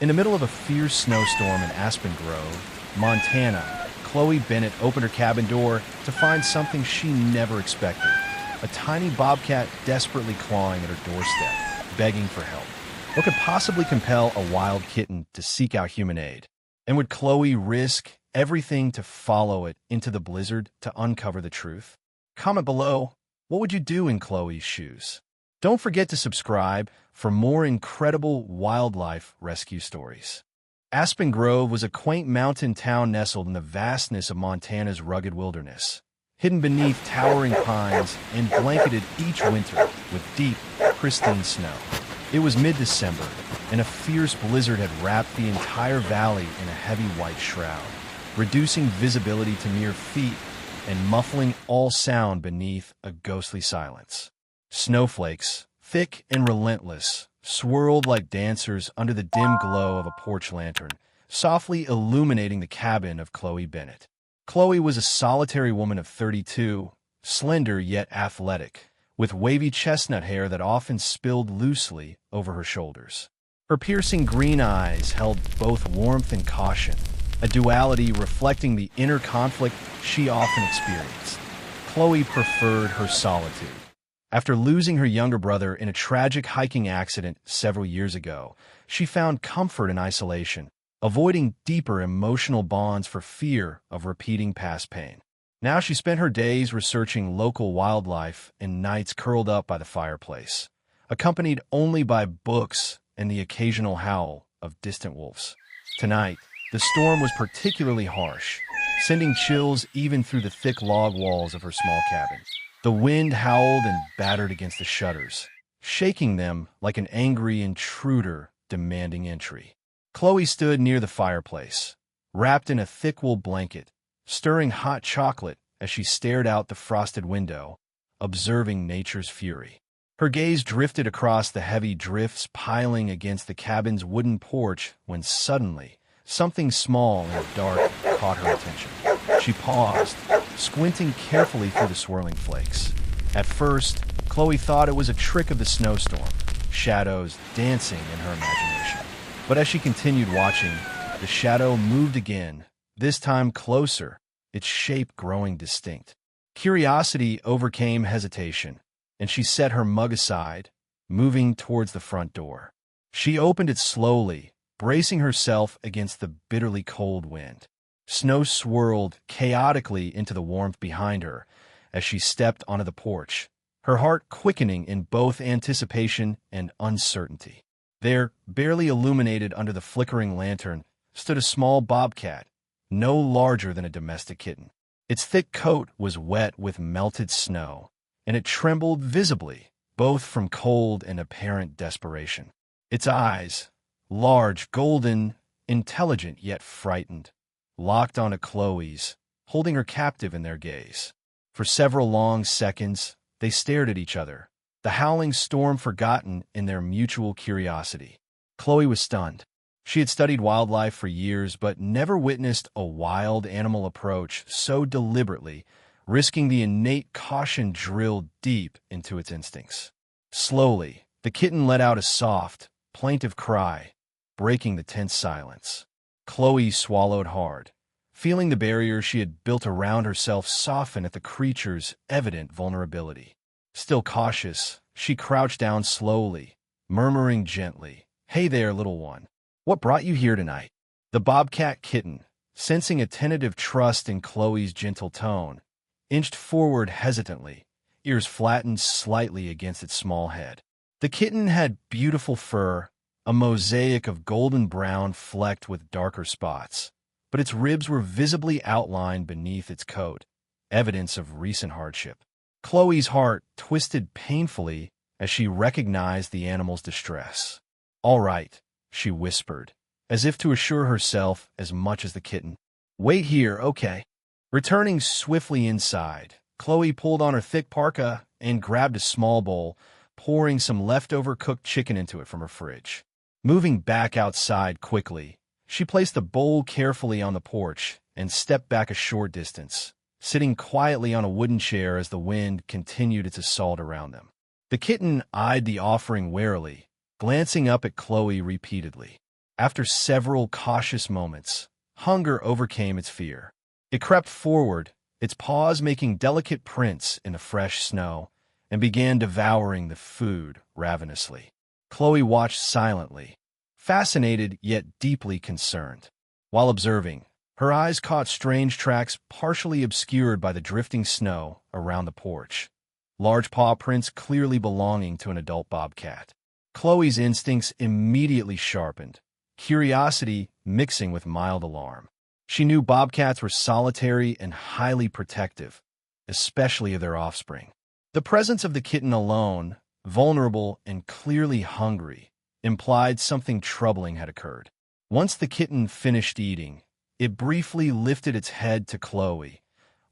In the middle of a fierce snowstorm in Aspen Grove, Montana, Chloe Bennett opened her cabin door to find something she never expected. A tiny bobcat desperately clawing at her doorstep, begging for help. What could possibly compel a wild kitten to seek out human aid? And would Chloe risk everything to follow it into the blizzard to uncover the truth? Comment below, what would you do in Chloe's shoes? Don't forget to subscribe for more incredible wildlife rescue stories. Aspen Grove was a quaint mountain town nestled in the vastness of Montana's rugged wilderness, hidden beneath towering pines and blanketed each winter with deep, pristine snow. It was mid-December, and a fierce blizzard had wrapped the entire valley in a heavy white shroud, reducing visibility to mere feet and muffling all sound beneath a ghostly silence. Snowflakes, thick and relentless, swirled like dancers under the dim glow of a porch lantern, softly illuminating the cabin of Chloe Bennett. Chloe was a solitary woman of 32, slender yet athletic, with wavy chestnut hair that often spilled loosely over her shoulders. Her piercing green eyes held both warmth and caution, a duality reflecting the inner conflict she often experienced. Chloe preferred her solitude. After losing her younger brother in a tragic hiking accident several years ago, she found comfort in isolation, avoiding deeper emotional bonds for fear of repeating past pain. Now she spent her days researching local wildlife and nights curled up by the fireplace, accompanied only by books and the occasional howl of distant wolves. Tonight, the storm was particularly harsh, sending chills even through the thick log walls of her small cabin. The wind howled and battered against the shutters, shaking them like an angry intruder demanding entry. Chloe stood near the fireplace, wrapped in a thick wool blanket, stirring hot chocolate as she stared out the frosted window, observing nature's fury. Her gaze drifted across the heavy drifts piling against the cabin's wooden porch when suddenly, something small and dark caught her attention. She paused, squinting carefully through the swirling flakes. At first, Chloe thought it was a trick of the snowstorm, shadows dancing in her imagination. But as she continued watching, the shadow moved again, this time closer, its shape growing distinct. Curiosity overcame hesitation, and she set her mug aside, moving towards the front door. She opened it slowly, bracing herself against the bitterly cold wind. Snow swirled chaotically into the warmth behind her as she stepped onto the porch, her heart quickening in both anticipation and uncertainty. There, barely illuminated under the flickering lantern, stood a small bobcat, no larger than a domestic kitten. Its thick coat was wet with melted snow, and it trembled visibly, both from cold and apparent desperation. Its eyes, large, golden, intelligent yet frightened, locked onto Chloe's, holding her captive in their gaze. For several long seconds, they stared at each other, the howling storm forgotten in their mutual curiosity. Chloe was stunned. She had studied wildlife for years, but never witnessed a wild animal approach so deliberately, risking the innate caution drilled deep into its instincts. Slowly, the kitten let out a soft, plaintive cry, breaking the tense silence. Chloe swallowed hard, feeling the barrier she had built around herself soften at the creature's evident vulnerability. Still cautious, she crouched down slowly, murmuring gently, "Hey there, little one. What brought you here tonight?" The bobcat kitten, sensing a tentative trust in Chloe's gentle tone, inched forward hesitantly, ears flattened slightly against its small head. The kitten had beautiful fur, a mosaic of golden brown flecked with darker spots, but its ribs were visibly outlined beneath its coat, evidence of recent hardship. Chloe's heart twisted painfully as she recognized the animal's distress. "All right," she whispered, as if to assure herself as much as the kitten. "Wait here, okay?" Returning swiftly inside, Chloe pulled on her thick parka and grabbed a small bowl, pouring some leftover cooked chicken into it from her fridge. Moving back outside quickly, she placed the bowl carefully on the porch and stepped back a short distance, sitting quietly on a wooden chair as the wind continued its assault around them. The kitten eyed the offering warily, glancing up at Chloe repeatedly. After several cautious moments, hunger overcame its fear. It crept forward, its paws making delicate prints in the fresh snow, and began devouring the food ravenously. Chloe watched silently, fascinated yet deeply concerned. While observing, her eyes caught strange tracks partially obscured by the drifting snow around the porch, large paw prints clearly belonging to an adult bobcat. Chloe's instincts immediately sharpened, curiosity mixing with mild alarm. She knew bobcats were solitary and highly protective, especially of their offspring. The presence of the kitten alone, vulnerable and clearly hungry, implied something troubling had occurred. Once the kitten finished eating, it briefly lifted its head to Chloe,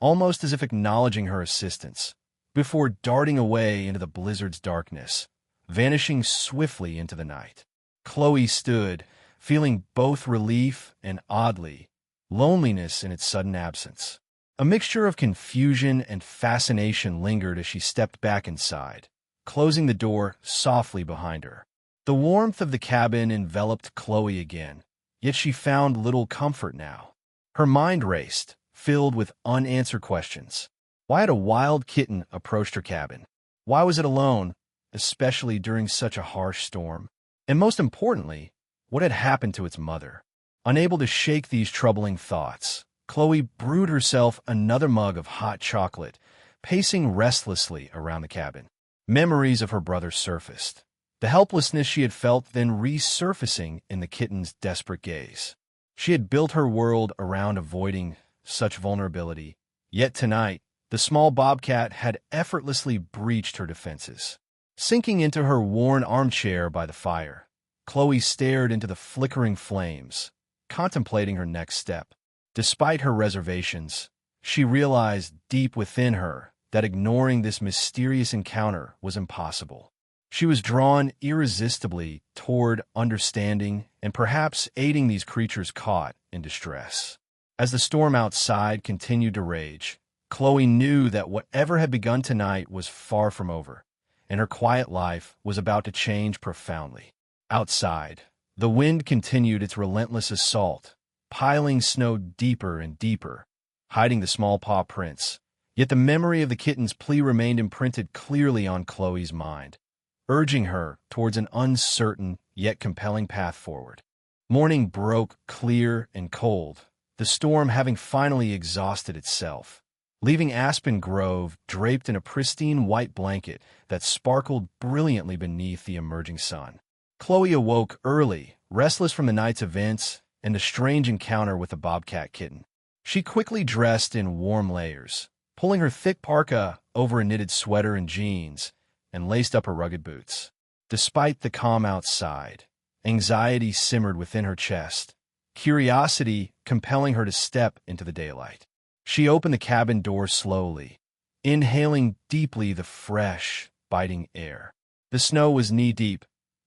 almost as if acknowledging her assistance, before darting away into the blizzard's darkness, vanishing swiftly into the night. Chloe stood, feeling both relief and, oddly, loneliness in its sudden absence. A mixture of confusion and fascination lingered as she stepped back inside, closing the door softly behind her. The warmth of the cabin enveloped Chloe again, yet she found little comfort now. Her mind raced, filled with unanswered questions. Why had a wild kitten approached her cabin? Why was it alone, especially during such a harsh storm? And most importantly, what had happened to its mother? Unable to shake these troubling thoughts, Chloe brewed herself another mug of hot chocolate, pacing restlessly around the cabin. Memories of her brother surfaced, the helplessness she had felt then resurfacing in the kitten's desperate gaze. She had built her world around avoiding such vulnerability, yet tonight, the small bobcat had effortlessly breached her defenses. Sinking into her worn armchair by the fire, Chloe stared into the flickering flames, contemplating her next step. Despite her reservations, she realized deep within her that ignoring this mysterious encounter was impossible. She was drawn irresistibly toward understanding and perhaps aiding these creatures caught in distress. As the storm outside continued to rage, Chloe knew that whatever had begun tonight was far from over, and her quiet life was about to change profoundly. Outside, the wind continued its relentless assault, piling snow deeper and deeper, hiding the small paw prints. Yet the memory of the kitten's plea remained imprinted clearly on Chloe's mind, urging her towards an uncertain yet compelling path forward. Morning broke clear and cold, the storm having finally exhausted itself, leaving Aspen Grove draped in a pristine white blanket that sparkled brilliantly beneath the emerging sun. Chloe awoke early, restless from the night's events and the strange encounter with the bobcat kitten. She quickly dressed in warm layers, pulling her thick parka over a knitted sweater and jeans, and laced up her rugged boots. Despite the calm outside, anxiety simmered within her chest, curiosity compelling her to step into the daylight. She opened the cabin door slowly, inhaling deeply the fresh, biting air. The snow was knee-deep,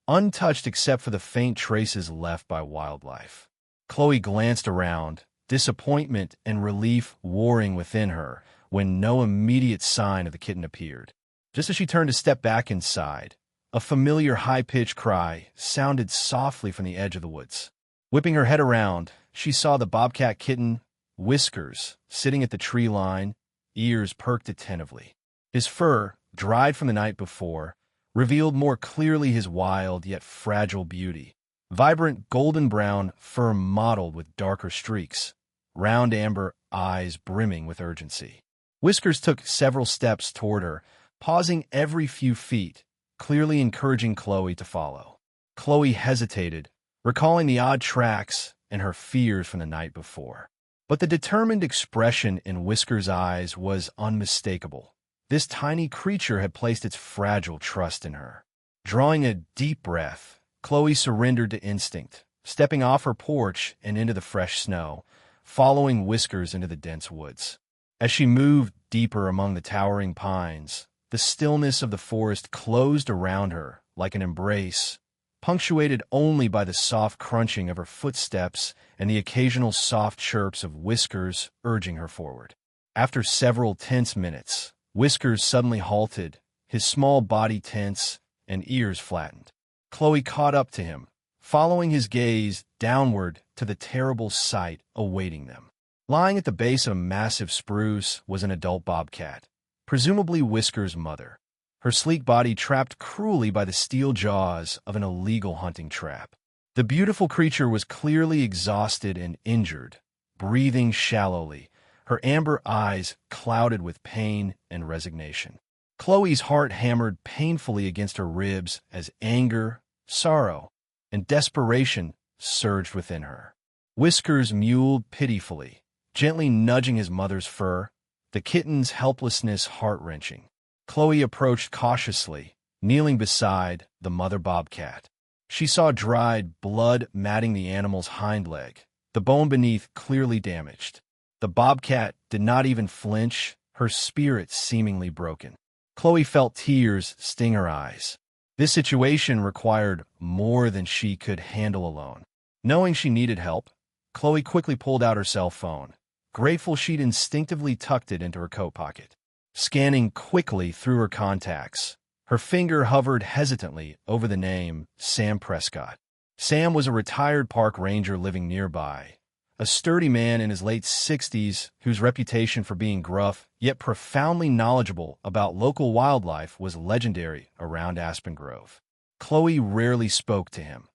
untouched except for the faint traces left by wildlife. Chloe glanced around, disappointment and relief warring within her when no immediate sign of the kitten appeared. Just as she turned to step back inside, a familiar high-pitched cry sounded softly from the edge of the woods. Whipping her head around, she saw the bobcat kitten, Whiskers, sitting at the tree line, ears perked attentively. His fur, dried from the night before, revealed more clearly his wild yet fragile beauty. Vibrant golden-brown fur mottled with darker streaks, round amber eyes brimming with urgency. Whiskers took several steps toward her, pausing every few feet, clearly encouraging Chloe to follow. Chloe hesitated, recalling the odd tracks and her fears from the night before. But the determined expression in Whiskers' eyes was unmistakable. This tiny creature had placed its fragile trust in her. Drawing a deep breath, Chloe surrendered to instinct, stepping off her porch and into the fresh snow, following Whiskers into the dense woods. As she moved deeper among the towering pines, the stillness of the forest closed around her like an embrace, punctuated only by the soft crunching of her footsteps and the occasional soft chirps of Whiskers urging her forward. After several tense minutes, Whiskers suddenly halted, his small body tense and ears flattened. Chloe caught up to him, following his gaze downward to the terrible sight awaiting them. Lying at the base of a massive spruce was an adult bobcat, presumably Whisker's mother, her sleek body trapped cruelly by the steel jaws of an illegal hunting trap. The beautiful creature was clearly exhausted and injured, breathing shallowly, her amber eyes clouded with pain and resignation. Chloe's heart hammered painfully against her ribs as anger, sorrow, and desperation surged within her. Whiskers mewed pitifully, gently nudging his mother's fur, the kitten's helplessness heart-wrenching. Chloe approached cautiously, kneeling beside the mother bobcat. She saw dried blood matting the animal's hind leg, the bone beneath clearly damaged. The bobcat did not even flinch, her spirit seemingly broken. Chloe felt tears sting her eyes. This situation required more than she could handle alone. Knowing she needed help, Chloe quickly pulled out her cell phone, grateful she'd instinctively tucked it into her coat pocket. Scanning quickly through her contacts, her finger hovered hesitantly over the name Sam Prescott. Sam was a retired park ranger living nearby, a sturdy man in his late 60s whose reputation for being gruff yet profoundly knowledgeable about local wildlife was legendary around Aspen Grove. Chloe rarely spoke to him.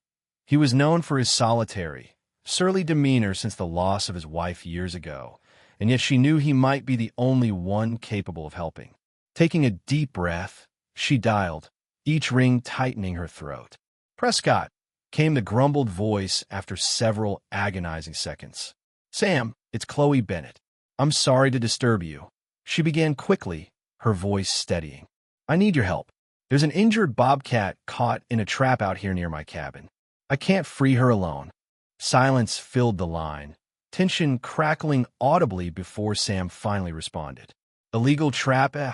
He was known for his solitary, surly demeanor since the loss of his wife years ago, and yet she knew he might be the only one capable of helping. Taking a deep breath, she dialed, each ring tightening her throat. "Prescott," came the grumbled voice after several agonizing seconds. "Sam, it's Chloe Bennett. I'm sorry to disturb you." She began quickly, her voice steadying. "I need your help. There's an injured bobcat caught in a trap out here near my cabin. I can't free her alone." Silence filled the line, tension crackling audibly before Sam finally responded. "Illegal trap, eh?"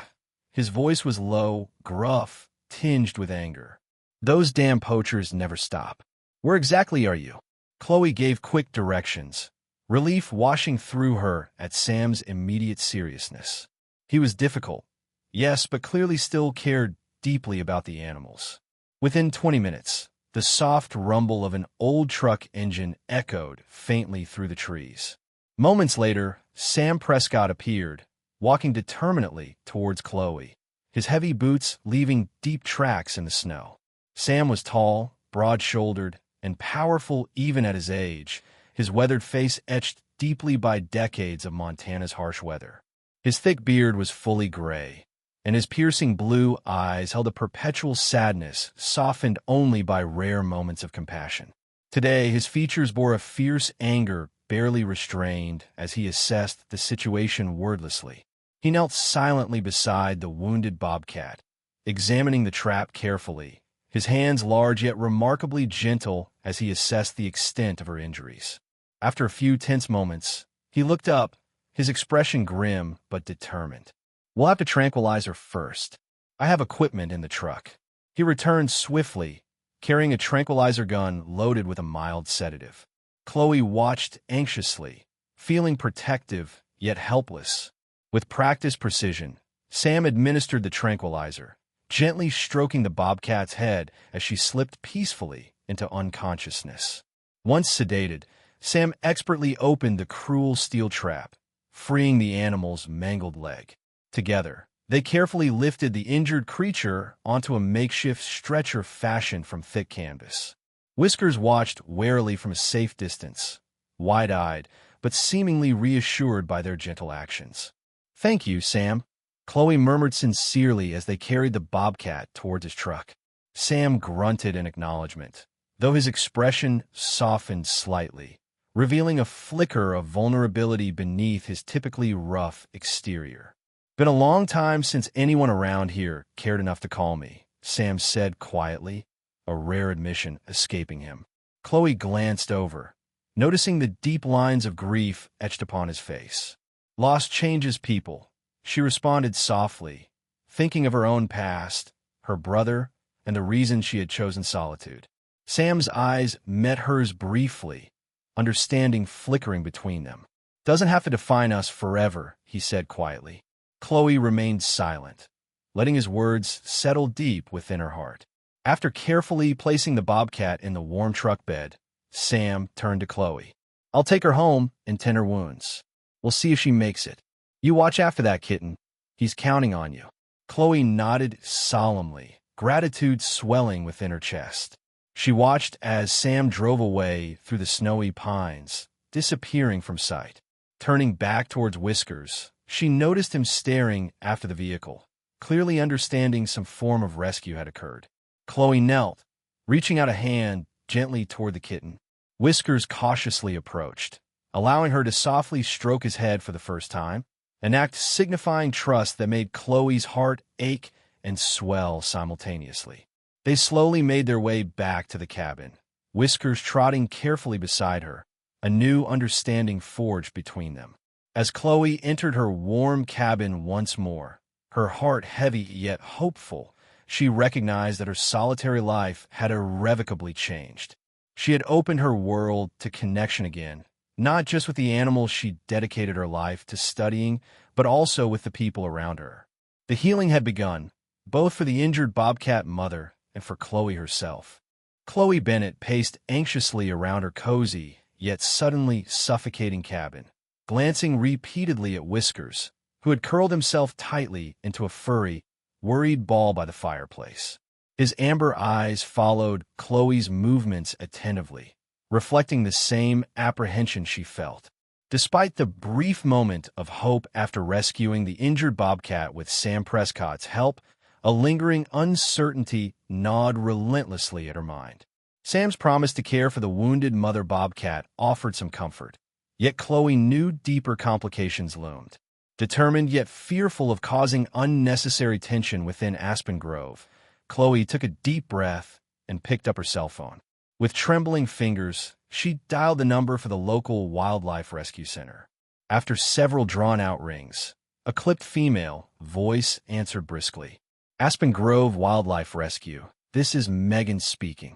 His voice was low, gruff, tinged with anger. "Those damn poachers never stop. Where exactly are you?" Chloe gave quick directions, relief washing through her at Sam's immediate seriousness. He was difficult, yes, but clearly still cared deeply about the animals. Within 20 minutes, the soft rumble of an old truck engine echoed faintly through the trees. Moments later, Sam Prescott appeared, walking determinedly towards Chloe, his heavy boots leaving deep tracks in the snow. Sam was tall, broad-shouldered, and powerful even at his age, his weathered face etched deeply by decades of Montana's harsh weather. His thick beard was fully gray, and his piercing blue eyes held a perpetual sadness softened only by rare moments of compassion. Today, his features bore a fierce anger barely restrained as he assessed the situation wordlessly. He knelt silently beside the wounded bobcat, examining the trap carefully, his hands large yet remarkably gentle as he assessed the extent of her injuries. After a few tense moments, he looked up, his expression grim but determined. "We'll have to tranquilize her first. I have equipment in the truck." He returned swiftly, carrying a tranquilizer gun loaded with a mild sedative. Chloe watched anxiously, feeling protective yet helpless. With practiced precision, Sam administered the tranquilizer, gently stroking the bobcat's head as she slipped peacefully into unconsciousness. Once sedated, Sam expertly opened the cruel steel trap, freeing the animal's mangled leg. Together, they carefully lifted the injured creature onto a makeshift stretcher fashioned from thick canvas. Whiskers watched warily from a safe distance, wide-eyed, but seemingly reassured by their gentle actions. "Thank you, Sam," Chloe murmured sincerely as they carried the bobcat towards his truck. Sam grunted in acknowledgement, though his expression softened slightly, revealing a flicker of vulnerability beneath his typically rough exterior. "Been a long time since anyone around here cared enough to call me," Sam said quietly, a rare admission escaping him. Chloe glanced over, noticing the deep lines of grief etched upon his face. "Loss changes people," she responded softly, thinking of her own past, her brother, and the reason she had chosen solitude. Sam's eyes met hers briefly, understanding flickering between them. "Doesn't have to define us forever," he said quietly. Chloe remained silent, letting his words settle deep within her heart. After carefully placing the bobcat in the warm truck bed, Sam turned to Chloe. I'll take her home and tend her wounds. We'll see if she makes it. You watch after that, Kitten. He's counting on you. Chloe nodded solemnly, gratitude swelling within her chest. She watched as Sam drove away through the snowy pines, disappearing from sight. Turning back towards Whiskers, she noticed him staring after the vehicle, clearly understanding some form of rescue had occurred. Chloe knelt, reaching out a hand gently toward the kitten. Whiskers cautiously approached, allowing her to softly stroke his head for the first time, an act signifying trust that made Chloe's heart ache and swell simultaneously. They slowly made their way back to the cabin, Whiskers trotting carefully beside her, a new understanding forged between them. As Chloe entered her warm cabin once more, her heart heavy yet hopeful, she recognized that her solitary life had irrevocably changed. She had opened her world to connection again, not just with the animals she dedicated her life to studying, but also with the people around her. The healing had begun, both for the injured bobcat mother and for Chloe herself. Chloe Bennett paced anxiously around her cozy, yet suddenly suffocating cabin, glancing repeatedly at Whiskers, who had curled himself tightly into a furry, worried ball by the fireplace. His amber eyes followed Chloe's movements attentively, reflecting the same apprehension she felt. Despite the brief moment of hope after rescuing the injured bobcat with Sam Prescott's help, a lingering uncertainty gnawed relentlessly at her mind. Sam's promise to care for the wounded mother bobcat offered some comfort, yet Chloe knew deeper complications loomed. Determined yet fearful of causing unnecessary tension within Aspen Grove, Chloe took a deep breath and picked up her cell phone. With trembling fingers, she dialed the number for the local wildlife rescue center. After several drawn-out rings, a clipped female voice answered briskly. Aspen Grove Wildlife Rescue. This is Megan speaking.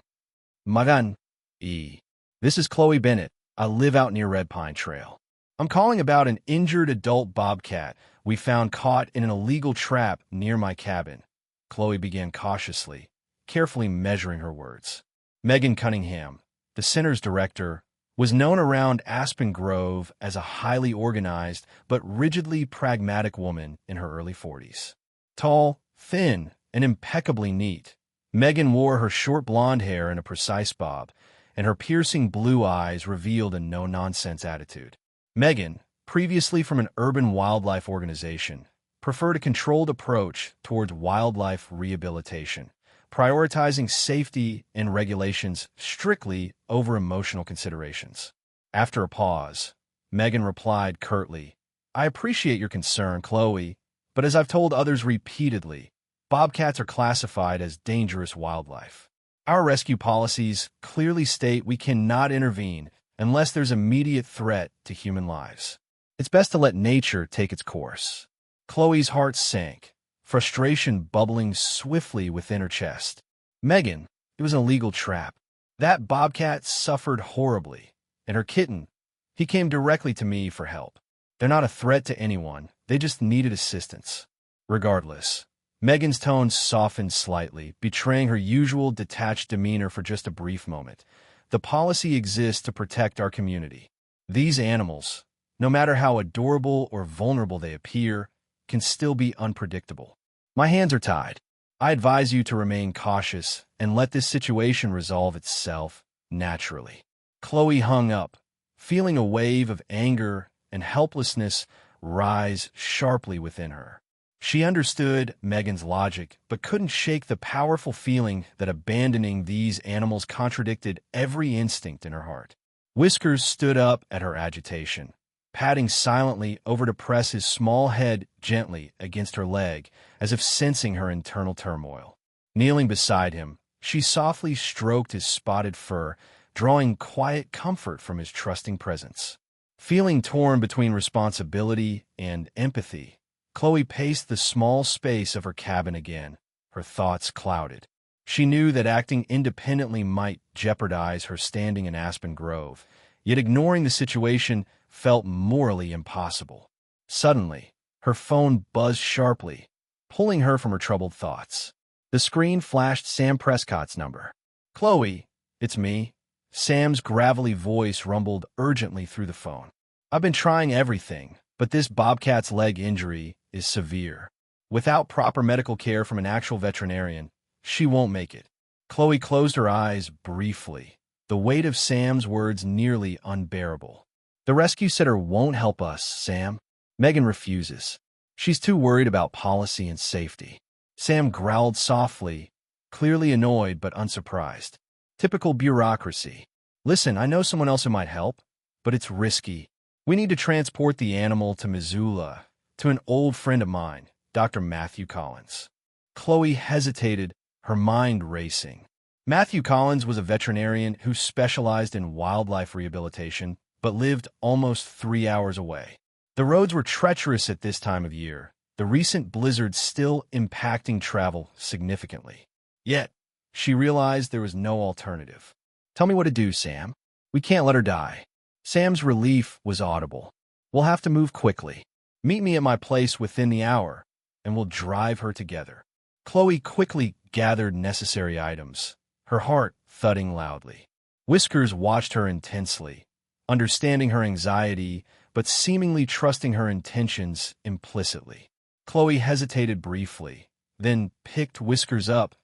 Magan. This is Chloe Bennett. I live out near Red Pine Trail. I'm calling about an injured adult bobcat we found caught in an illegal trap near my cabin. Chloe began cautiously, carefully measuring her words. Megan Cunningham, the center's director, was known around Aspen Grove as a highly organized but rigidly pragmatic woman in her early 40s. Tall, thin, and impeccably neat, Megan wore her short blonde hair in a precise bob, and her piercing blue eyes revealed a no-nonsense attitude. Megan, previously from an urban wildlife organization, preferred a controlled approach towards wildlife rehabilitation, prioritizing safety and regulations strictly over emotional considerations. After a pause, Megan replied curtly, I appreciate your concern, Chloe, but as I've told others repeatedly, bobcats are classified as dangerous wildlife. Our rescue policies clearly state we cannot intervene unless there's immediate threat to human lives. It's best to let nature take its course. Chloe's heart sank, frustration bubbling swiftly within her chest. Megan, it was an illegal trap. That bobcat suffered horribly, and her kitten, he came directly to me for help. They're not a threat to anyone, they just needed assistance. Regardless, Megan's tone softened slightly, betraying her usual detached demeanor for just a brief moment. The policy exists to protect our community. These animals, no matter how adorable or vulnerable they appear, can still be unpredictable. My hands are tied. I advise you to remain cautious and let this situation resolve itself naturally. Chloe hung up, feeling a wave of anger and helplessness rise sharply within her. She understood Megan's logic, but couldn't shake the powerful feeling that abandoning these animals contradicted every instinct in her heart. Whiskers stood up at her agitation, patting silently over to press his small head gently against her leg, as if sensing her internal turmoil. Kneeling beside him, she softly stroked his spotted fur, drawing quiet comfort from his trusting presence. Feeling torn between responsibility and empathy, Chloe paced the small space of her cabin again, her thoughts clouded. She knew that acting independently might jeopardize her standing in Aspen Grove, yet ignoring the situation felt morally impossible. Suddenly, her phone buzzed sharply, pulling her from her troubled thoughts. The screen flashed Sam Prescott's number. "Chloe, it's me." Sam's gravelly voice rumbled urgently through the phone. "I've been trying everything, but this Bobcat's leg injury is severe. Without proper medical care from an actual veterinarian, she won't make it." Chloe closed her eyes briefly, the weight of Sam's words nearly unbearable. "The rescue center won't help us, Sam. Megan refuses. She's too worried about policy and safety." Sam growled softly, clearly annoyed but unsurprised. "Typical bureaucracy. Listen, I know someone else who might help, but it's risky. We need to transport the animal to Missoula, to an old friend of mine, Dr. Matthew Collins." Chloe hesitated, her mind racing. Matthew Collins was a veterinarian who specialized in wildlife rehabilitation, but lived almost 3 hours away. The roads were treacherous at this time of year, the recent blizzard still impacting travel significantly. Yet, she realized there was no alternative. "Tell me what to do, Sam. We can't let her die." Sam's relief was audible. "We'll have to move quickly. Meet me at my place within the hour, and we'll drive her together." Chloe quickly gathered necessary items, her heart thudding loudly. Whiskers watched her intensely, understanding her anxiety, but seemingly trusting her intentions implicitly. Chloe hesitated briefly, then picked Whiskers up,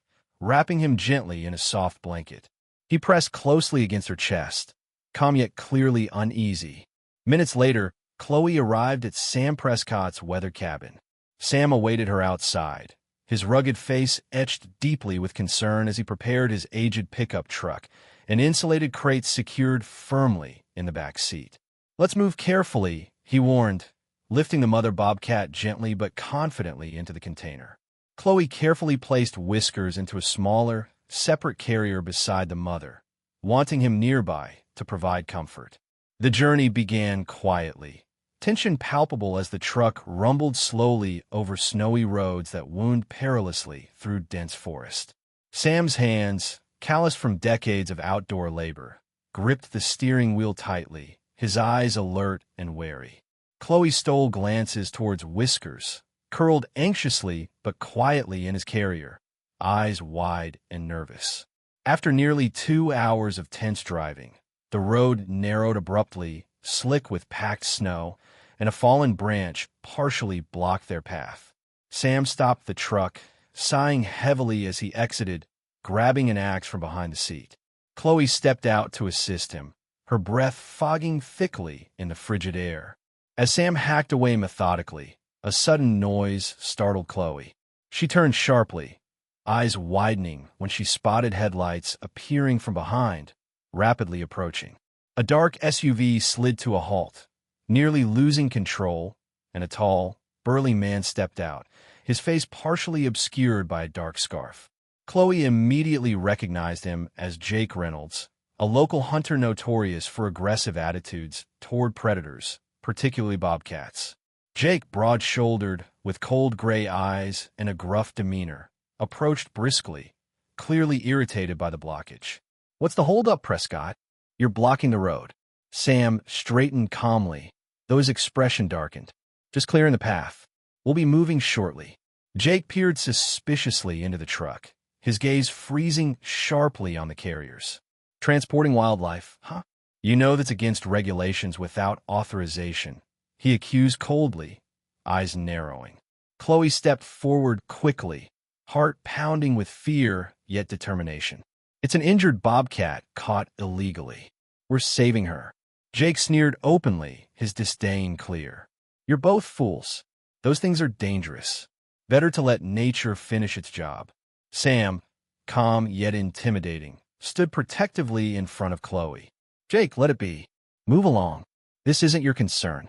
wrapping him gently in a soft blanket. He pressed closely against her chest, calm yet clearly uneasy. Minutes later, Chloe arrived at Sam Prescott's weather cabin. Sam awaited her outside, his rugged face etched deeply with concern as he prepared his aged pickup truck, an insulated crate secured firmly in the back seat. "Let's move carefully," he warned, lifting the mother bobcat gently but confidently into the container. Chloe carefully placed Whiskers into a smaller, separate carrier beside the mother, wanting him nearby to provide comfort. The journey began quietly, tension palpable as the truck rumbled slowly over snowy roads that wound perilously through dense forest. Sam's hands, calloused from decades of outdoor labor, gripped the steering wheel tightly, his eyes alert and wary. Chloe stole glances towards Whiskers, curled anxiously but quietly in his carrier, eyes wide and nervous. After nearly 2 hours of tense driving, the road narrowed abruptly, slick with packed snow, and a fallen branch partially blocked their path. Sam stopped the truck, sighing heavily as he exited, grabbing an axe from behind the seat. Chloe stepped out to assist him, her breath fogging thickly in the frigid air. As Sam hacked away methodically, a sudden noise startled Chloe. She turned sharply, eyes widening when she spotted headlights appearing from behind, rapidly approaching. A dark SUV slid to a halt, nearly losing control, and a tall, burly man stepped out, his face partially obscured by a dark scarf. Chloe immediately recognized him as Jake Reynolds, a local hunter notorious for aggressive attitudes toward predators, particularly bobcats. Jake, broad-shouldered, with cold gray eyes and a gruff demeanor, approached briskly, clearly irritated by the blockage. "What's the holdup, Prescott? You're blocking the road." Sam straightened calmly, though his expression darkened. "Just clearing the path. We'll be moving shortly." Jake peered suspiciously into the truck, his gaze freezing sharply on the carriers. "Transporting wildlife, huh? You know that's against regulations without authorization," he accused coldly, eyes narrowing. Chloe stepped forward quickly, heart pounding with fear yet determination. "It's an injured bobcat caught illegally. We're saving her." Jake sneered openly, his disdain clear. "You're both fools. Those things are dangerous. Better to let nature finish its job." Sam, calm yet intimidating, stood protectively in front of Chloe. "Jake, let it be. Move along. This isn't your concern."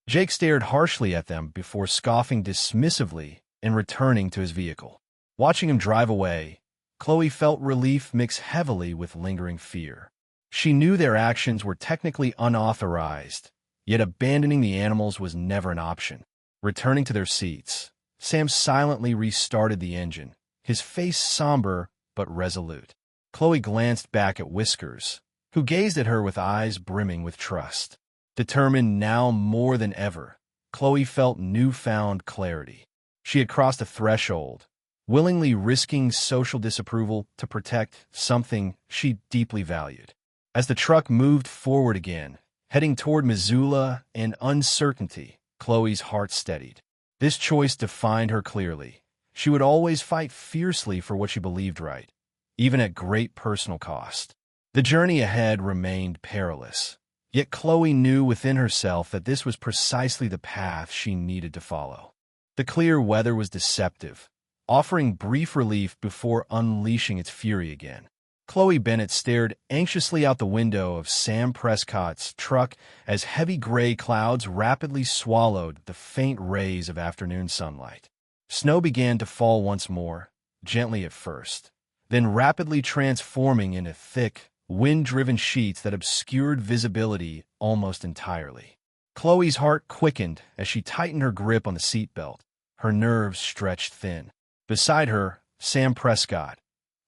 Jake stared harshly at them before scoffing dismissively and returning to his vehicle. Watching him drive away, Chloe felt relief mix heavily with lingering fear. She knew their actions were technically unauthorized, yet abandoning the animals was never an option. Returning to their seats, Sam silently restarted the engine, his face somber but resolute. Chloe glanced back at Whiskers, who gazed at her with eyes brimming with trust. Determined now more than ever, Chloe felt newfound clarity. She had crossed a threshold, willingly risking social disapproval to protect something she deeply valued. As the truck moved forward again, heading toward Missoula and uncertainty, Chloe's heart steadied. This choice defined her clearly. She would always fight fiercely for what she believed right, even at great personal cost. The journey ahead remained perilous, yet Chloe knew within herself that this was precisely the path she needed to follow. The clear weather was deceptive, offering brief relief before unleashing its fury again. Chloe Bennett stared anxiously out the window of Sam Prescott's truck as heavy gray clouds rapidly swallowed the faint rays of afternoon sunlight. Snow began to fall once more, gently at first, then rapidly transforming into thick, wind-driven sheets that obscured visibility almost entirely. Chloe's heart quickened as she tightened her grip on the seatbelt, her nerves stretched thin. Beside her, Sam Prescott,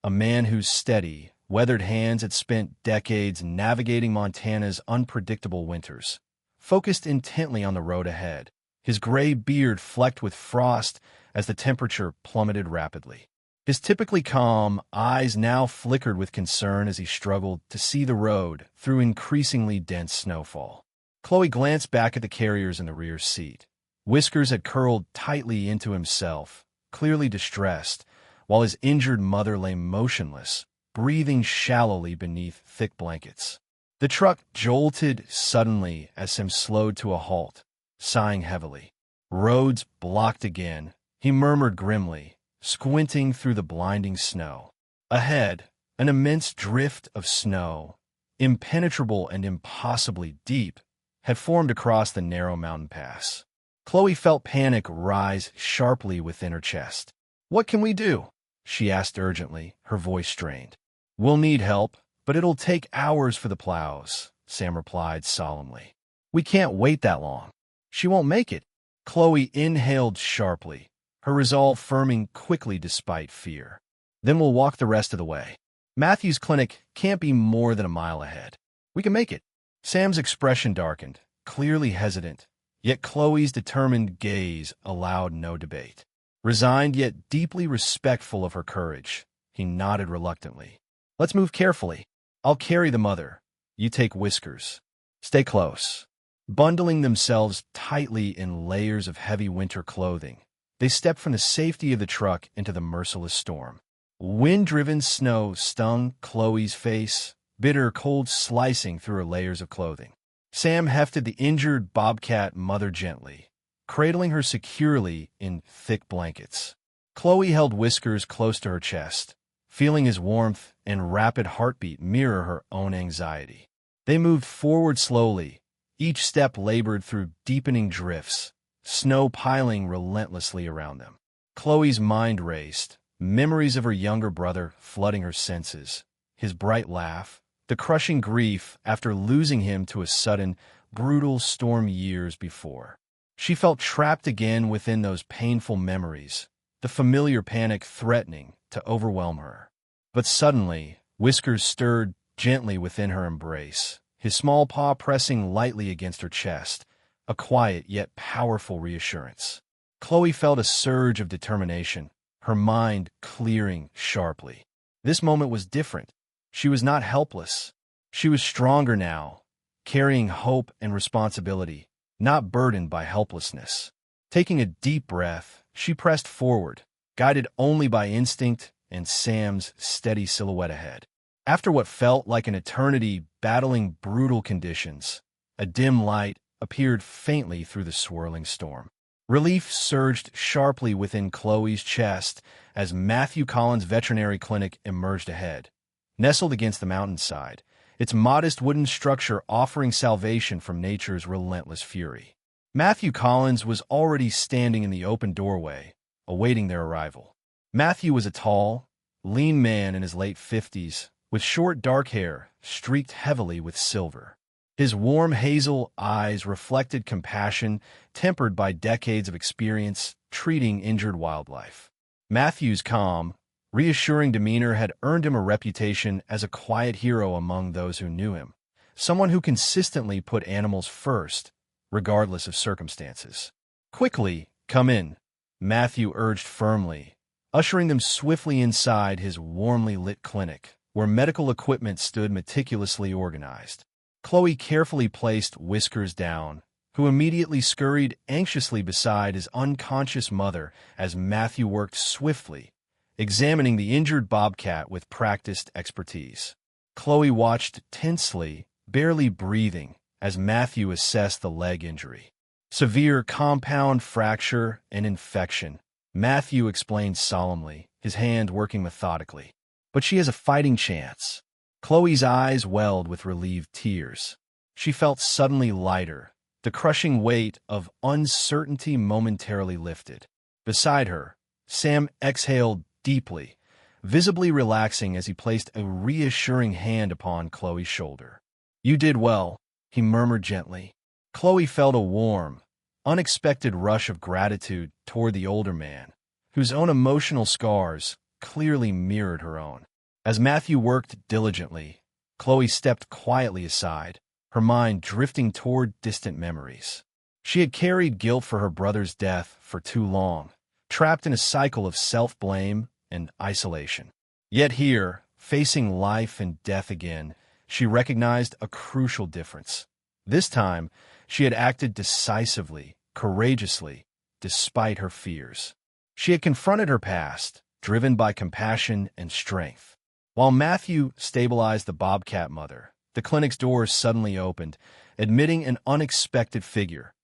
a man whose steady, weathered hands had spent decades navigating Montana's unpredictable winters, focused intently on the road ahead, his gray beard flecked with frost as the temperature plummeted rapidly. His typically calm eyes now flickered with concern as he struggled to see the road through increasingly dense snowfall. Chloe glanced back at the carriers in the rear seat. Whiskers had curled tightly into himself, clearly distressed, while his injured mother lay motionless, breathing shallowly beneath thick blankets. The truck jolted suddenly as Sam slowed to a halt, sighing heavily. Roads blocked again, he murmured grimly, squinting through the blinding snow. Ahead, an immense drift of snow, impenetrable and impossibly deep, had formed across the narrow mountain pass. Chloe felt panic rise sharply within her chest. "What can we do?" she asked urgently, her voice strained. "We'll need help, but it'll take hours for the plows," Sam replied solemnly. "We can't wait that long. She won't make it." Chloe inhaled sharply, her resolve firming quickly despite fear. "Then we'll walk the rest of the way. Matthew's clinic can't be more than a mile ahead. We can make it." Sam's expression darkened, clearly hesitant, yet Chloe's determined gaze allowed no debate. Resigned yet deeply respectful of her courage, he nodded reluctantly. "Let's move carefully. I'll carry the mother. You take Whiskers. Stay close." Bundling themselves tightly in layers of heavy winter clothing, they stepped from the safety of the truck into the merciless storm. Wind-driven snow stung Chloe's face, bitter cold slicing through her layers of clothing. Sam hefted the injured Bobcat mother gently, cradling her securely in thick blankets. Chloe held Whiskers close to her chest, feeling his warmth and rapid heartbeat mirror her own anxiety. They moved forward slowly, each step labored through deepening drifts, snow piling relentlessly around them. Chloe's mind raced, memories of her younger brother flooding her senses, his bright laugh, the crushing grief after losing him to a sudden, brutal storm years before. She felt trapped again within those painful memories, the familiar panic threatening to overwhelm her. But suddenly, Whiskers stirred gently within her embrace, his small paw pressing lightly against her chest, a quiet yet powerful reassurance. Chloe felt a surge of determination, her mind clearing sharply. This moment was different. She was not helpless. She was stronger now, carrying hope and responsibility, not burdened by helplessness. Taking a deep breath, she pressed forward, guided only by instinct and Sam's steady silhouette ahead. After what felt like an eternity battling brutal conditions, a dim light appeared faintly through the swirling storm. Relief surged sharply within Chloe's chest as Matthew Collins Veterinary Clinic emerged ahead. Nestled against the mountainside, its modest wooden structure offering salvation from nature's relentless fury. Matthew Collins was already standing in the open doorway, awaiting their arrival. Matthew was a tall, lean man in his late 50s, with short dark hair streaked heavily with silver. His warm hazel eyes reflected compassion tempered by decades of experience treating injured wildlife. Matthew's calm, reassuring demeanor had earned him a reputation as a quiet hero among those who knew him, someone who consistently put animals first, regardless of circumstances. "Quickly, come in," Matthew urged firmly, ushering them swiftly inside his warmly lit clinic, where medical equipment stood meticulously organized. Chloe carefully placed Whiskers down, who immediately scurried anxiously beside his unconscious mother as Matthew worked swiftly, examining the injured bobcat with practiced expertise. Chloe watched tensely, barely breathing, as Matthew assessed the leg injury. Severe compound fracture and infection, Matthew explained solemnly, his hand working methodically. But she has a fighting chance. Chloe's eyes welled with relieved tears. She felt suddenly lighter, the crushing weight of uncertainty momentarily lifted. Beside her, Sam exhaled deeply, visibly relaxing as he placed a reassuring hand upon Chloe's shoulder. "You did well," he murmured gently. Chloe felt a warm, unexpected rush of gratitude toward the older man, whose own emotional scars clearly mirrored her own. As Matthew worked diligently, Chloe stepped quietly aside, her mind drifting toward distant memories. She had carried guilt for her brother's death for too long, trapped in a cycle of self-blame and isolation. Yet here, facing life and death again, she recognized a crucial difference. This time, she had acted decisively, courageously, despite her fears. She had confronted her past, driven by compassion and strength. While Matthew stabilized the bobcat mother, the clinic's doors suddenly opened, admitting an unexpected figure,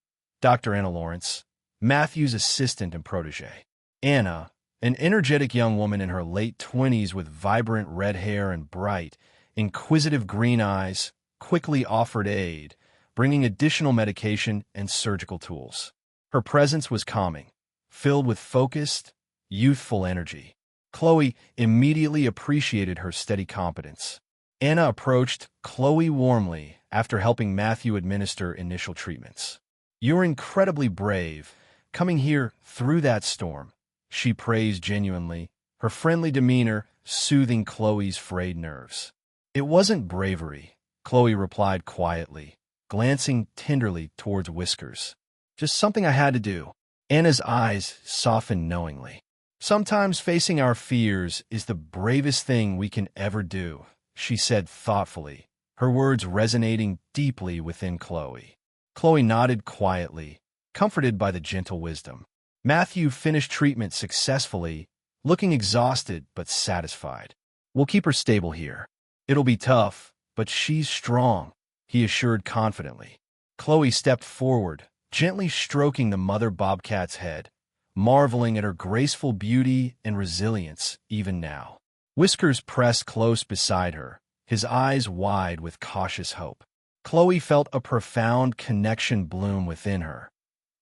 Dr. Anna Lawrence, Matthew's assistant and protege. Anna, an energetic young woman in her late 20s with vibrant red hair and bright, inquisitive green eyes, quickly offered aid, bringing additional medication and surgical tools. Her presence was calming, filled with focused, youthful energy. Chloe immediately appreciated her steady competence. Anna approached Chloe warmly after helping Matthew administer initial treatments. "You're incredibly brave, coming here through that storm," she praised genuinely, her friendly demeanor soothing Chloe's frayed nerves. "It wasn't bravery," Chloe replied quietly, glancing tenderly towards Whiskers. "Just something I had to do." Anna's eyes softened knowingly. "Sometimes facing our fears is the bravest thing we can ever do," she said thoughtfully, her words resonating deeply within Chloe. Chloe nodded quietly, comforted by the gentle wisdom. Matthew finished treatment successfully, looking exhausted but satisfied. "We'll keep her stable here. It'll be tough, but she's strong," he assured confidently. Chloe stepped forward, gently stroking the mother bobcat's head, marveling at her graceful beauty and resilience even now. Whiskers pressed close beside her, his eyes wide with cautious hope. Chloe felt a profound connection bloom within her,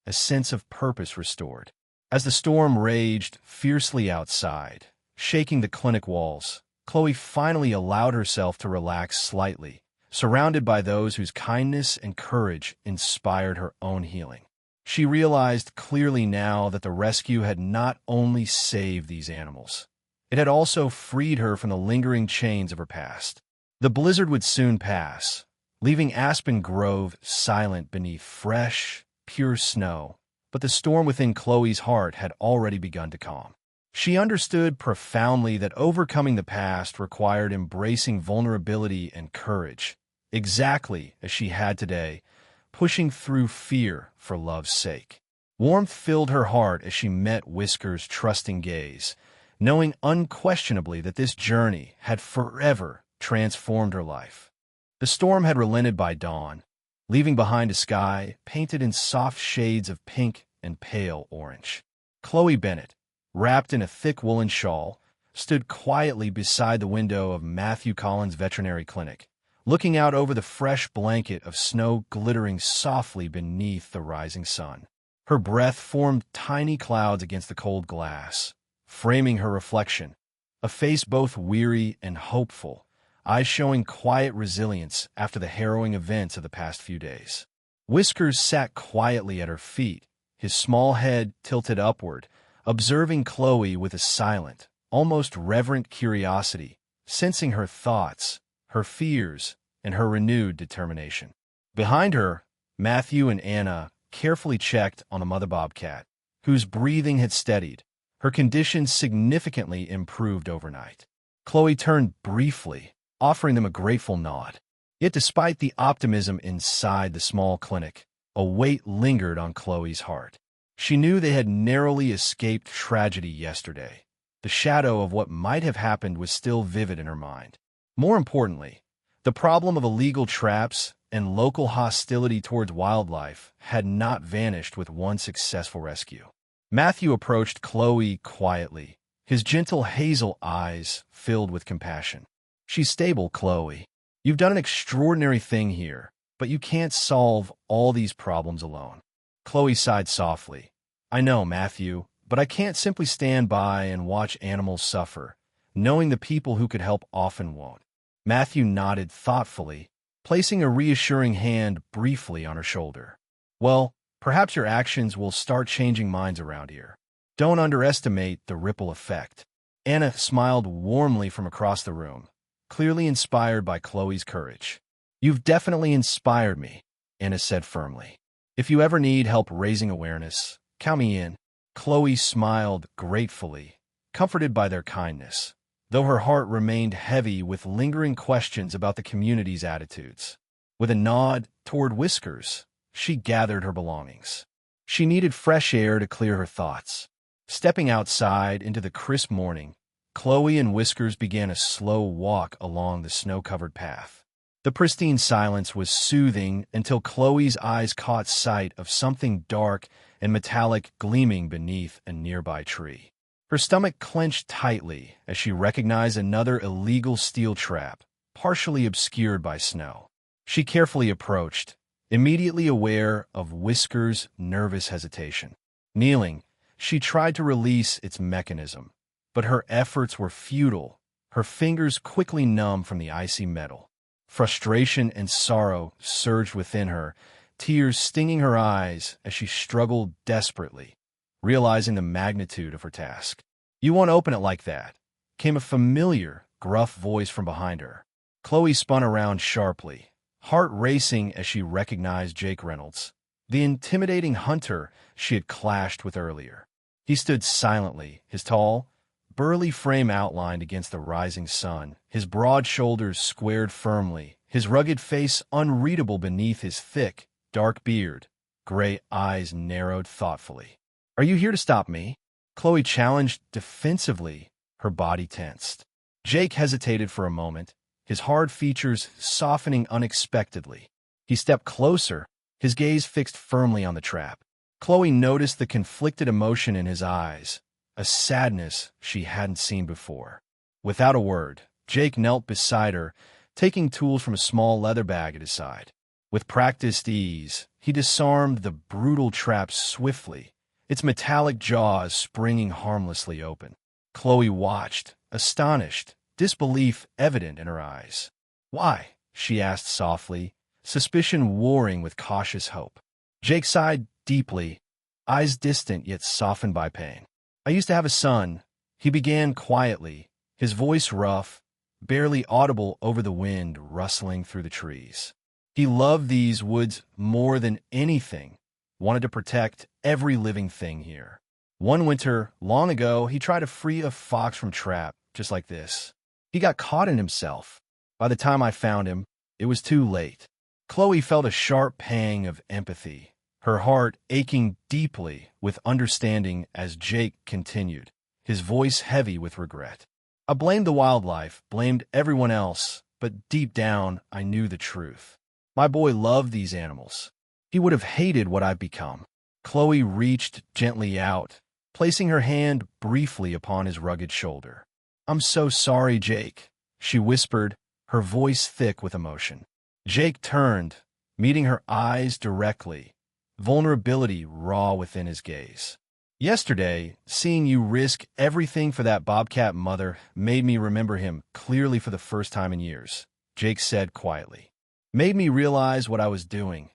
a sense of purpose restored. As the storm raged fiercely outside, shaking the clinic walls, Chloe finally allowed herself to relax slightly, surrounded by those whose kindness and courage inspired her own healing. She realized clearly now that the rescue had not only saved these animals, it had also freed her from the lingering chains of her past. The blizzard would soon pass, leaving Aspen Grove silent beneath fresh, pure snow, but the storm within Chloe's heart had already begun to calm. She understood profoundly that overcoming the past required embracing vulnerability and courage, exactly as she had today, pushing through fear for love's sake. Warmth filled her heart as she met Whisker's trusting gaze, knowing unquestionably that this journey had forever transformed her life. The storm had relented by dawn, leaving behind a sky painted in soft shades of pink and pale orange. Chloe Bennett, wrapped in a thick woolen shawl, stood quietly beside the window of Matthew Collins Veterinary Clinic, looking out over the fresh blanket of snow glittering softly beneath the rising sun. Her breath formed tiny clouds against the cold glass, framing her reflection, a face both weary and hopeful, eyes showing quiet resilience after the harrowing events of the past few days. Whiskers sat quietly at her feet, his small head tilted upward, observing Chloe with a silent, almost reverent curiosity, sensing her thoughts, her fears, and her renewed determination. Behind her, Matthew and Anna carefully checked on the mother bobcat, whose breathing had steadied, Her condition significantly improved overnight. Chloe turned briefly, offering them a grateful nod. Yet despite the optimism inside the small clinic, a weight lingered on Chloe's heart. She knew they had narrowly escaped tragedy yesterday. The shadow of what might have happened was still vivid in her mind. More importantly, the problem of illegal traps and local hostility towards wildlife had not vanished with one successful rescue. Matthew approached Chloe quietly, his gentle hazel eyes filled with compassion. "She's stable, Chloe. You've done an extraordinary thing here, but you can't solve all these problems alone." Chloe sighed softly. "I know, Matthew, but I can't simply stand by and watch animals suffer, knowing the people who could help often won't." Matthew nodded thoughtfully, placing a reassuring hand briefly on her shoulder. "Well, perhaps your actions will start changing minds around here. Don't underestimate the ripple effect." Anna smiled warmly from across the room, clearly inspired by Chloe's courage. "You've definitely inspired me," Anna said firmly. "If you ever need help raising awareness, count me in." Chloe smiled gratefully, comforted by their kindness, though her heart remained heavy with lingering questions about the community's attitudes. With a nod toward Whiskers, she gathered her belongings. She needed fresh air to clear her thoughts. Stepping outside into the crisp morning, Chloe and Whiskers began a slow walk along the snow-covered path. The pristine silence was soothing until Chloe's eyes caught sight of something dark and metallic gleaming beneath a nearby tree. Her stomach clenched tightly as she recognized another illegal steel trap, partially obscured by snow. She carefully approached, immediately aware of Whiskers' nervous hesitation. Kneeling, she tried to release its mechanism, but her efforts were futile, her fingers quickly numb from the icy metal. Frustration and sorrow surged within her, tears stinging her eyes as she struggled desperately, realizing the magnitude of her task. "You won't open it like that," came a familiar, gruff voice from behind her. Chloe spun around sharply, heart racing as she recognized Jake Reynolds, the intimidating hunter she had clashed with earlier. He stood silently, his tall, burly frame outlined against the rising sun, his broad shoulders squared firmly, his rugged face unreadable beneath his thick, dark beard, gray eyes narrowed thoughtfully. "Are you here to stop me?" Chloe challenged defensively, her body tensed. Jake hesitated for a moment, his hard features softening unexpectedly. He stepped closer, his gaze fixed firmly on the trap. Chloe noticed the conflicted emotion in his eyes, a sadness she hadn't seen before. Without a word, Jake knelt beside her, taking tools from a small leather bag at his side. With practiced ease, he disarmed the brutal trap swiftly, its metallic jaws springing harmlessly open. Chloe watched, astonished, disbelief evident in her eyes. "Why?" she asked softly, suspicion warring with cautious hope. Jake sighed deeply, eyes distant yet softened by pain. "I used to have a son," he began quietly, his voice rough, barely audible over the wind rustling through the trees. He loved these woods more than anything, wanted to protect every living thing here. One winter, long ago, he tried to free a fox from trap, just like this. He got caught in himself. By the time I found him, it was too late. Chloe felt a sharp pang of empathy, her heart aching deeply with understanding as Jake continued, his voice heavy with regret. "I blamed the wildlife, blamed everyone else, but deep down I knew the truth. My boy loved these animals. He would have hated what I've become." Chloe reached gently out, placing her hand briefly upon his rugged shoulder. "I'm so sorry, Jake," she whispered, her voice thick with emotion. Jake turned, meeting her eyes directly, vulnerability raw within his gaze. "Yesterday, seeing you risk everything for that Bobcat mother made me remember him clearly for the first time in years," Jake said quietly. "Made me realize what I was doing.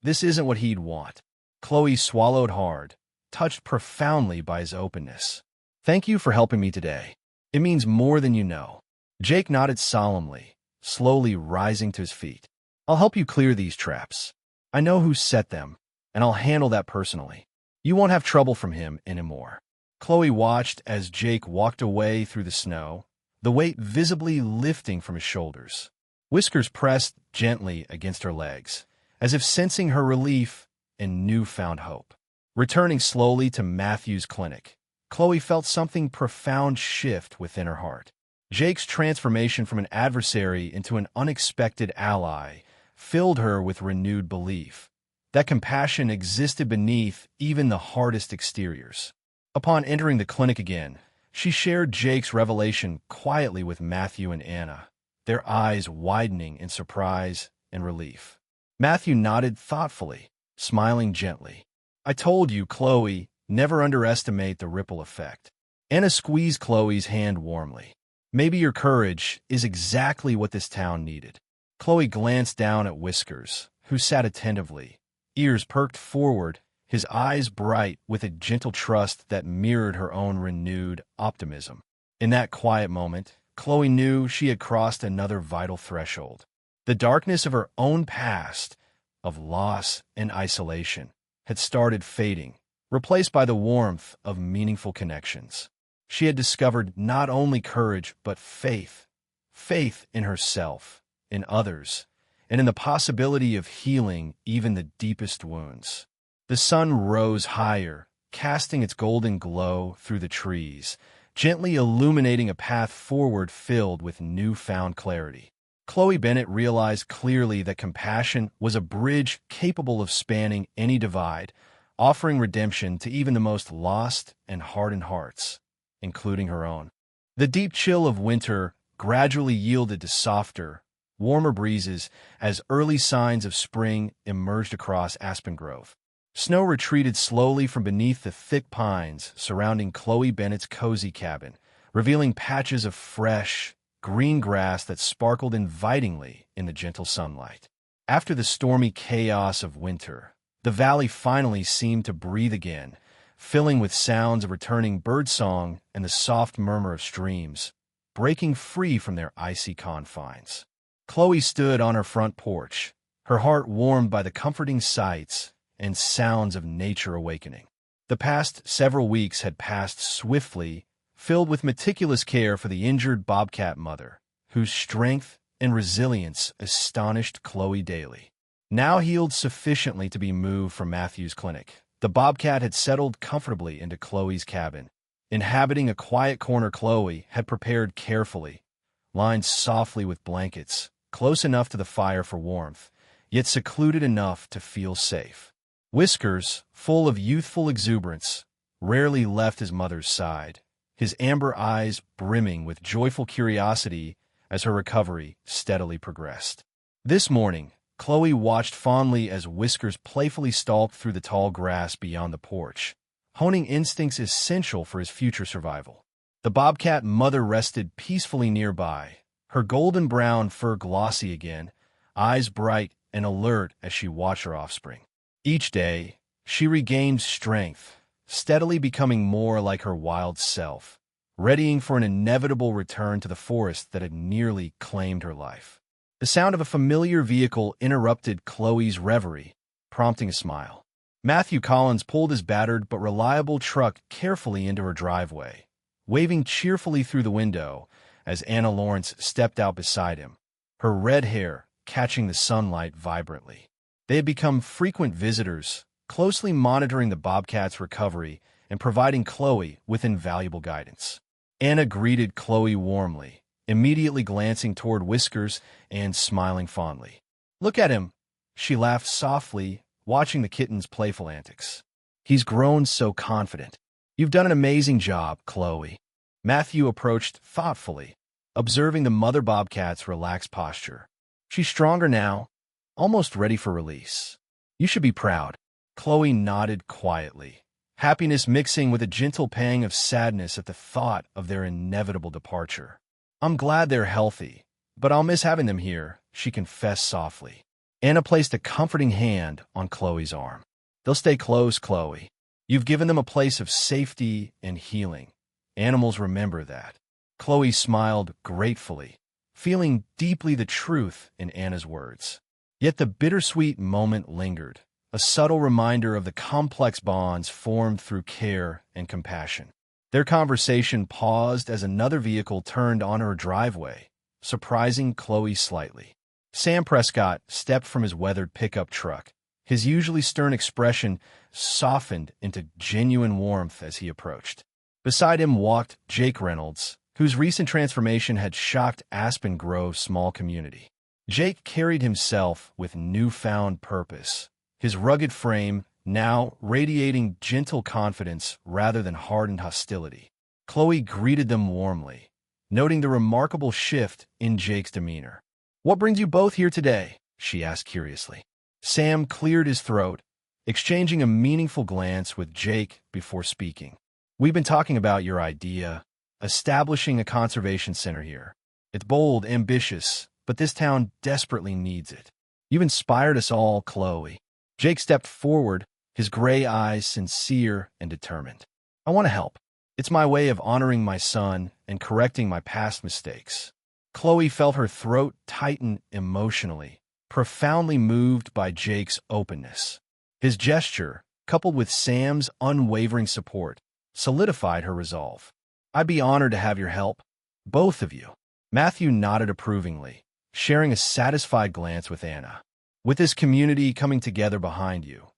This isn't what he'd want." Chloe swallowed hard, touched profoundly by his openness. "Thank you for helping me today. It means more than you know." Jake nodded solemnly, slowly rising to his feet. "I'll help you clear these traps. I know who set them, and I'll handle that personally. You won't have trouble from him anymore." Chloe watched as Jake walked away through the snow, the weight visibly lifting from his shoulders. Whiskers pressed gently against her legs, as if sensing her relief and newfound hope. Returning slowly to Matthew's clinic, Chloe felt something profound shift within her heart. Jake's transformation from an adversary into an unexpected ally filled her with renewed belief that compassion existed beneath even the hardest exteriors. Upon entering the clinic again, she shared Jake's revelation quietly with Matthew and Anna, their eyes widening in surprise and relief. Matthew nodded thoughtfully, smiling gently. "I told you, Chloe, never underestimate the ripple effect." Anna squeezed Chloe's hand warmly. "Maybe your courage is exactly what this town needed." Chloe glanced down at Whiskers, who sat attentively, ears perked forward, his eyes bright with a gentle trust that mirrored her own renewed optimism. In that quiet moment, Chloe knew she had crossed another vital threshold. The darkness of her own past, of loss and isolation, had started fading, replaced by the warmth of meaningful connections. She had discovered not only courage but faith in herself, in others, and in the possibility of healing even the deepest wounds. The sun rose higher, casting its golden glow through the trees, gently illuminating a path forward filled with newfound clarity. Chloe Bennett realized clearly that compassion was a bridge capable of spanning any divide, offering redemption to even the most lost and hardened hearts, including her own. The deep chill of winter gradually yielded to softer, warmer breezes as early signs of spring emerged across Aspen Grove. Snow retreated slowly from beneath the thick pines surrounding Chloe Bennett's cozy cabin, revealing patches of fresh, green grass that sparkled invitingly in the gentle sunlight. After the stormy chaos of winter, the valley finally seemed to breathe again, filling with sounds of returning birdsong and the soft murmur of streams, breaking free from their icy confines. Chloe stood on her front porch, her heart warmed by the comforting sights and sounds of nature awakening. The past several weeks had passed swiftly, filled with meticulous care for the injured Bobcat mother, whose strength and resilience astonished Chloe daily. Now healed sufficiently to be moved from Matthew's clinic, the Bobcat had settled comfortably into Chloe's cabin. Inhabiting a quiet corner Chloe had prepared carefully, lined softly with blankets, close enough to the fire for warmth, yet secluded enough to feel safe. Whiskers, full of youthful exuberance, rarely left his mother's side, his amber eyes brimming with joyful curiosity as her recovery steadily progressed. This morning, Chloe watched fondly as Whiskers playfully stalked through the tall grass beyond the porch, honing instincts essential for his future survival. The Bobcat mother rested peacefully nearby, her golden brown fur glossy again, eyes bright and alert as she watched her offspring. Each day, she regained strength, steadily becoming more like her wild self, readying for an inevitable return to the forest that had nearly claimed her life. The sound of a familiar vehicle interrupted Chloe's reverie, prompting a smile. Matthew Collins pulled his battered but reliable truck carefully into her driveway, waving cheerfully through the window as Anna Lawrence stepped out beside him, her red hair catching the sunlight vibrantly. They had become frequent visitors, closely monitoring the Bobcat's recovery and providing Chloe with invaluable guidance. Anna greeted Chloe warmly, immediately glancing toward Whiskers and smiling fondly. "Look at him," she laughed softly, watching the kitten's playful antics. "He's grown so confident." "You've done an amazing job, Chloe." Matthew approached thoughtfully, observing the mother Bobcat's relaxed posture. "She's stronger now, almost ready for release. You should be proud." Chloe nodded quietly, happiness mixing with a gentle pang of sadness at the thought of their inevitable departure. "I'm glad they're healthy, but I'll miss having them here," she confessed softly. Anna placed a comforting hand on Chloe's arm. "They'll stay close, Chloe. You've given them a place of safety and healing. Animals remember that." Chloe smiled gratefully, feeling deeply the truth in Anna's words. Yet the bittersweet moment lingered, a subtle reminder of the complex bonds formed through care and compassion. Their conversation paused as another vehicle turned on her driveway, surprising Chloe slightly. Sam Prescott stepped from his weathered pickup truck. His usually stern expression softened into genuine warmth as he approached. Beside him walked Jake Reynolds, whose recent transformation had shocked Aspen Grove's small community. Jake carried himself with newfound purpose, his rugged frame now radiating gentle confidence rather than hardened hostility. Chloe greeted them warmly, noting the remarkable shift in Jake's demeanor. "What brings you both here today?" she asked curiously. Sam cleared his throat, exchanging a meaningful glance with Jake before speaking. "We've been talking about your idea, establishing a conservation center here. It's bold, ambitious, but this town desperately needs it. You've inspired us all, Chloe." Jake stepped forward, his gray eyes sincere and determined. "I want to help. It's my way of honoring my son and correcting my past mistakes." Chloe felt her throat tighten emotionally, profoundly moved by Jake's openness. His gesture, coupled with Sam's unwavering support, solidified her resolve. "I'd be honored to have your help, both of you." Matthew nodded approvingly, sharing a satisfied glance with Anna. "With this community coming together behind you,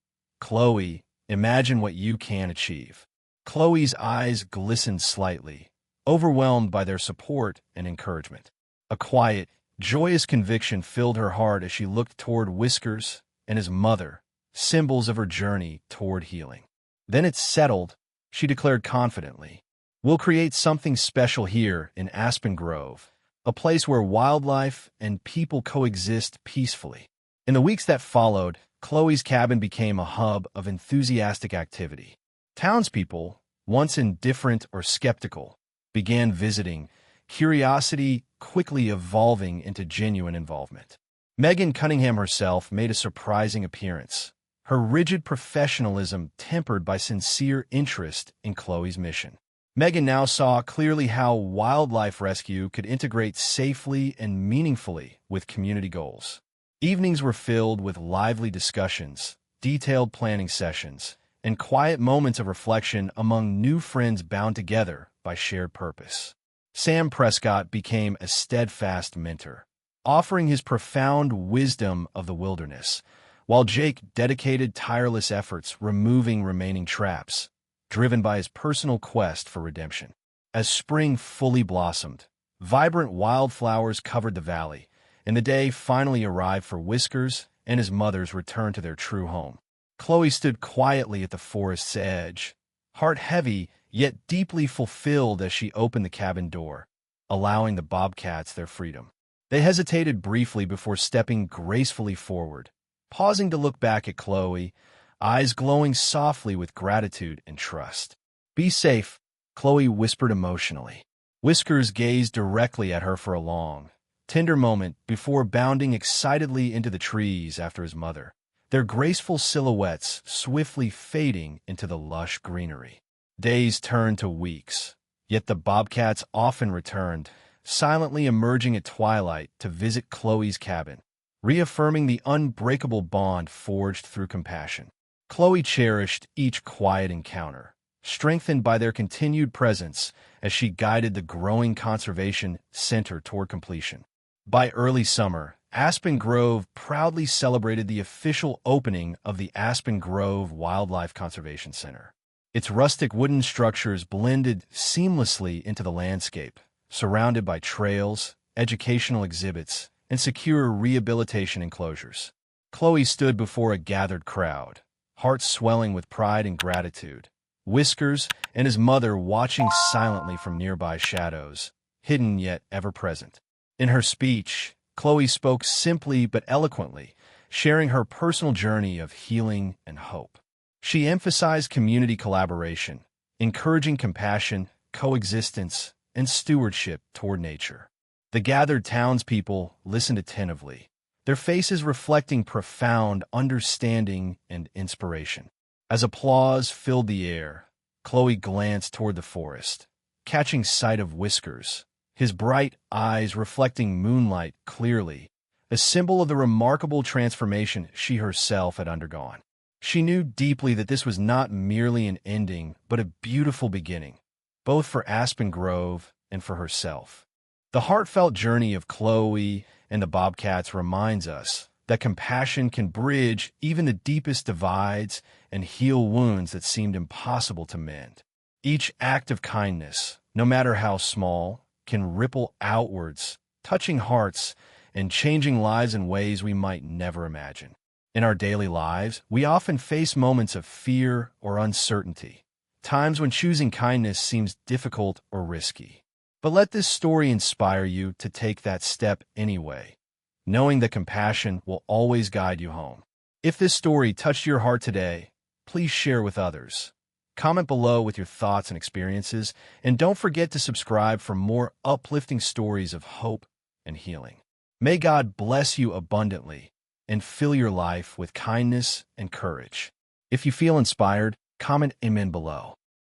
Chloe, imagine what you can achieve." Chloe's eyes glistened slightly, overwhelmed by their support and encouragement. A quiet, joyous conviction filled her heart as she looked toward Whiskers and his mother, symbols of her journey toward healing. "Then it's settled," she declared confidently. "We'll create something special here in Aspen Grove, a place where wildlife and people coexist peacefully." In the weeks that followed, Chloe's cabin became a hub of enthusiastic activity. Townspeople, once indifferent or skeptical, began visiting, curiosity quickly evolving into genuine involvement. Megan Cunningham herself made a surprising appearance, her rigid professionalism tempered by sincere interest in Chloe's mission. Megan now saw clearly how wildlife rescue could integrate safely and meaningfully with community goals. Evenings were filled with lively discussions, detailed planning sessions, and quiet moments of reflection among new friends bound together by shared purpose. Sam Prescott became a steadfast mentor, offering his profound wisdom of the wilderness, while Jake dedicated tireless efforts removing remaining traps, driven by his personal quest for redemption. As spring fully blossomed, vibrant wildflowers covered the valley, and the day finally arrived for Whiskers and his mother's return to their true home. Chloe stood quietly at the forest's edge, heart heavy yet deeply fulfilled as she opened the cabin door, allowing the Bobcats their freedom. They hesitated briefly before stepping gracefully forward, pausing to look back at Chloe, eyes glowing softly with gratitude and trust. "Be safe," Chloe whispered emotionally. Whiskers gazed directly at her for a long, tender moment before bounding excitedly into the trees after his mother, their graceful silhouettes swiftly fading into the lush greenery. Days turned to weeks, yet the Bobcats often returned, silently emerging at twilight to visit Chloe's cabin, reaffirming the unbreakable bond forged through compassion. Chloe cherished each quiet encounter, strengthened by their continued presence as she guided the growing conservation center toward completion. By early summer, Aspen Grove proudly celebrated the official opening of the Aspen Grove Wildlife Conservation Center. Its rustic wooden structures blended seamlessly into the landscape, surrounded by trails, educational exhibits, and secure rehabilitation enclosures. Chloe stood before a gathered crowd, hearts swelling with pride and gratitude, Whiskers and his mother watching silently from nearby shadows, hidden yet ever present. In her speech, Chloe spoke simply but eloquently, sharing her personal journey of healing and hope. She emphasized community collaboration, encouraging compassion, coexistence, and stewardship toward nature. The gathered townspeople listened attentively, their faces reflecting profound understanding and inspiration. As applause filled the air, Chloe glanced toward the forest, catching sight of Whiskers, his bright eyes reflecting moonlight clearly, a symbol of the remarkable transformation she herself had undergone. She knew deeply that this was not merely an ending, but a beautiful beginning, both for Aspen Grove and for herself. The heartfelt journey of Chloe and the Bobcats reminds us that compassion can bridge even the deepest divides and heal wounds that seemed impossible to mend. Each act of kindness, no matter how small, can ripple outwards, touching hearts and changing lives in ways we might never imagine. In our daily lives, we often face moments of fear or uncertainty, times when choosing kindness seems difficult or risky. But let this story inspire you to take that step anyway, knowing that compassion will always guide you home. If this story touched your heart today, please share with others. Comment below with your thoughts and experiences, and don't forget to subscribe for more uplifting stories of hope and healing. May God bless you abundantly and fill your life with kindness and courage. If you feel inspired, comment amen below.